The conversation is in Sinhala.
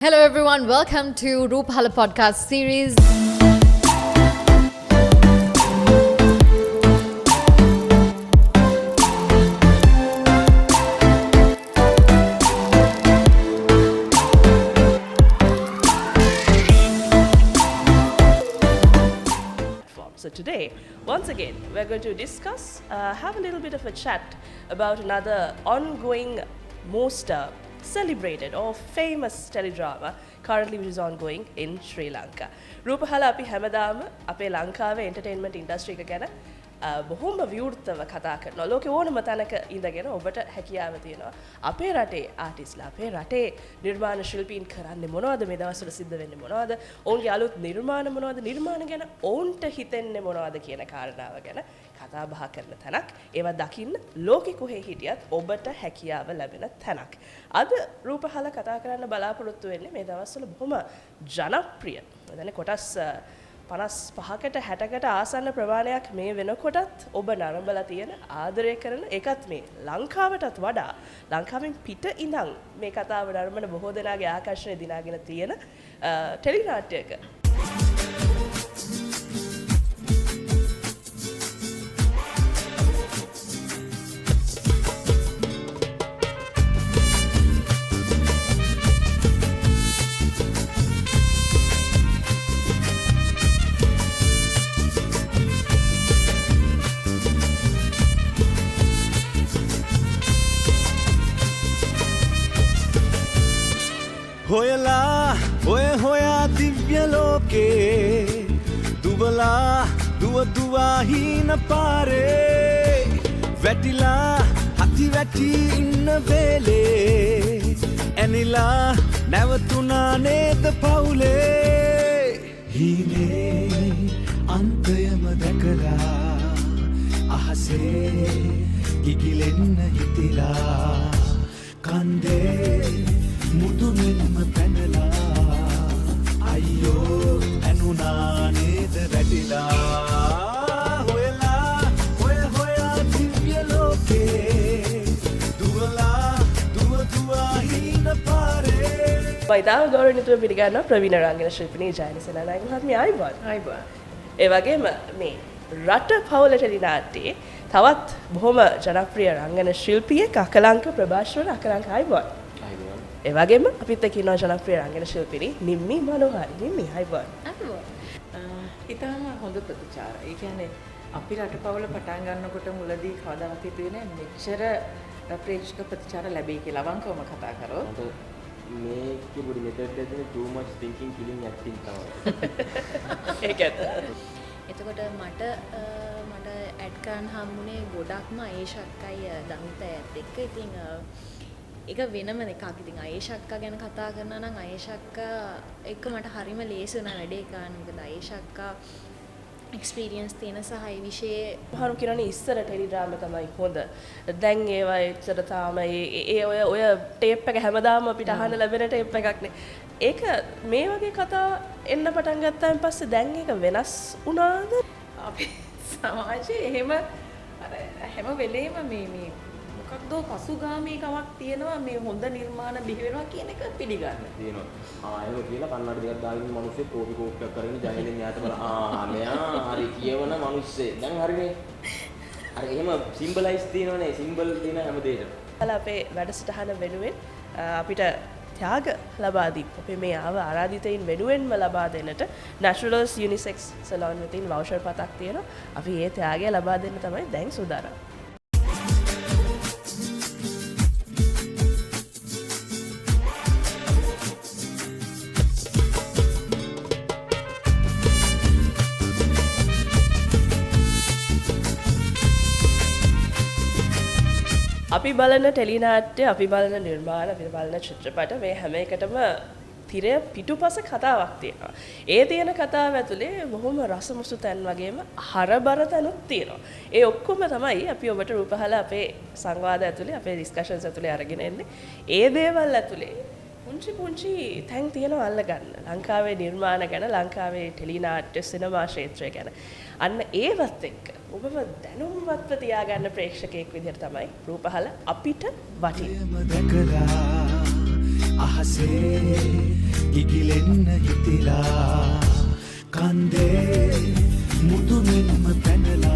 Hello everyone, welcome to Roopahala podcast series. So today, once again, we're going to discuss, have a little bit of a chat about another ongoing, most celebrated or famous teledrama currently which is ongoing in Sri Lanka. Roopahala අපි හැමදාම අපේ ලංකාවේ entertainment industry එක ගැන බොහොම විවෘතව කතා කරනවා. ලෝකේ ඕනම තැනක ඉඳගෙන ඔබට හැකියාව තියෙනවා. අපේ රටේ ආටිස්ලා අපේ රටේ නිර්මාණ ශිල්පීන් කරන්නේ මොනවද? මේ දවස්වල සිද්ධ වෙන්නේ මොනවද? ඔවුන්ගේ අලුත් නිර්මාණ මොනවද? නිර්මාණ ගැන ඔවුන්ට හිතෙන්නේ මොනවද කියන කාරණාව ගැන කතා බහ කරන තැනක්. ඒවා දකින්න ලෝකෙ කොහේ හිටියත් ඔබට හැකියාව ලැබෙන තැනක්. අද රූපහල කතා කරන්න බලාපොරොත්තු වෙන්නේ මේ දවස්වල බොහොම ජනප්‍රිය. දැන් කොටස් 55කට 60කට ආසන්න ප්‍රමාණයක් මේ වෙනකොටත් ඔබ නරඹලා තියෙන ආදරය කරන ඒකත් මේ ලංකාවටත් වඩා ලංකාවෙන් පිට ඉඳන් මේ කතාව නරඹන බොහෝ දෙනාගේ ආකර්ෂණය දිනාගෙන තියෙන ටෙලි නාට්‍යයක හොයලා ඔය හොයා දිව්‍ය ලෝකේ දුබලා දුවදුවා හීන පාරේ වැටිලා හති වැටි ඉන්න වේලේ ඇනිලා නැවතුනා නේද පවුලේ හීනේ අන්තයම දැකලා අහසේ ගිගිලෙන්න හිතිලා කන්දේ මුදුමෙන්ම පැනලා අයියෝ ඇනුනා නේද වැටිලා හොයලා ඔය හොයා දිව්‍ය ලෝකේ දුවලා දුවදුවා හීන පාරේ වෛදාව ගෞරවණීයව පිළිගන්නවා ප්‍රවීණ රංගන ශිල්පිනී ජයනිසේනානායක මහත්මිය ආයුබෝවන්. ඒ වගේම මේ රට පවුල ටෙලි නාට්‍යයේ තවත් බොහොම ජනප්‍රිය රංගන ශිල්පියෙක් අකලංක ප්‍රභාෂ්වර අකලංක ආයුබෝවන්. ඒ වගේම අපිත් එක්ක ඉන්නවා ජනප්‍රිය රංගන ශිල්පිනී නිම්මි මනෝහරි. නිම්මි ආයුබෝවන්. ඉතාලම හොඳ ප්‍රතිචාර. ඒ කියන්නේ අපි රටපවල පටන් ගන්නකොට මුලදී කවදාවත් හිතුවේ නෑ මෙච්චර ප්‍රේක්ෂක ප්‍රතිචාර ලැබෙයි කියලා. අවංකවම කතා කරොත් මේකේ පොඩි මෙතඩ් එකේ too much thinking killing acting තමයි. ඒක ඇත්ත. එතකොට මට ඇඩ් කරන්න හම්බුනේ ගොඩක්ම ආයේෂ අක්කයි දමිතයත් එක්ක. ඉතින් ඒක වෙනම එකක්. ඉතින් ආයේෂ අක්කා ගැන කතා කරනවා නම් ආයේෂ අක්කා එක්ක මට හරිම ලේසි වුණා වැඩේ කරන්න. මොකද ආයේෂ අක්කා එක්ස්පීරියන්ස් තියෙන සහ ඒ විෂයේ මහරු කියන්නේ ඉස්සර ටෙලි ඩ්‍රාමා තමයි හොඳ. දැන් ඒවා එච්චර තාම ඒ ඔය ටේප් එක හැමදාම අපිට අහන්න ලැබෙන ටේප් එකක් නේ. ඒක මේ වගේ කතා එන්න පටන් ගත්තාන් පස්සේ දැන් ඒක වෙනස් වුණාද? අපි සමාජයේ එහෙම අර හැම වෙලේම මේ මොකක්ද පසුගාමීකමක් තියෙනවා මේ හොඳ නිර්මාණ බිහි වෙනවා කියන එක පිළිගන්න. තියෙනවා. එහෙම කියලා කන්නඩ දෙකක් දාගෙන ඉන්න මිනිස්සු කෝපි කෝප්පයක් කරගෙන ජනෙලෙන් යාට බලලා මෙයා හරි කියවන මිනිස්සේ. දැන් හරිනේ. අර එහෙම සිම්බලයිස් තියෙනවනේ සිම්බල් තියෙන හැම දෙයකම. අපේ වැඩසටහන වෙනුවෙන් අපිට ත්‍යාග ලබා දී අපේ මේ ආව ආරාධිතයින් වෙනුවෙන්ම ලබා දෙන්නට Naturals Unisex Salon වෙතින් වවුචර් පතක් තියෙනවා. අපි ඒ ත්‍යාගය ලබා දෙන්න තමයි දැන් සූදානම්. අපි බලන ටෙලි නාට්‍ය, අපි බලන නිර්මාණ, අපි බලන චිත්‍රපට මේ හැම එකටම තිරය පිටුපස කතාවක් තියෙනවා. ඒ තියෙන කතාව ඇතුලේ බොහොම රසමුසු තැන් වගේම හරබර තැනුත් තියෙනවා. ඒ ඔක්කොම තමයි අපි ඔබට රූපහල අපේ සංවාද ඇතුලේ, අපේ ඩිස්කෂන්ස් ඇතුලේ අරගෙන එන්නේ. ඒ දේවල් ඇතුලේ පුංචි තැන් තියෙනවා අල්ලගන්න. ලංකාවේ නිර්මාණ ගැන, ලංකාවේ ටෙලි නාට්‍ය සිනමා ක්ෂේත්‍රය ගැන. අන්න ඒවත් එක්ක ඔබව දැනුම්වත්ව තියාගන්න ප්‍රේක්ෂකයෙක් විදිහට තමයි රූපහල අපිට වටින්නේ. අහසේ ඉගිලෙන්න හිතිලා කන්දේ මුදුමෙන්ම පැනලා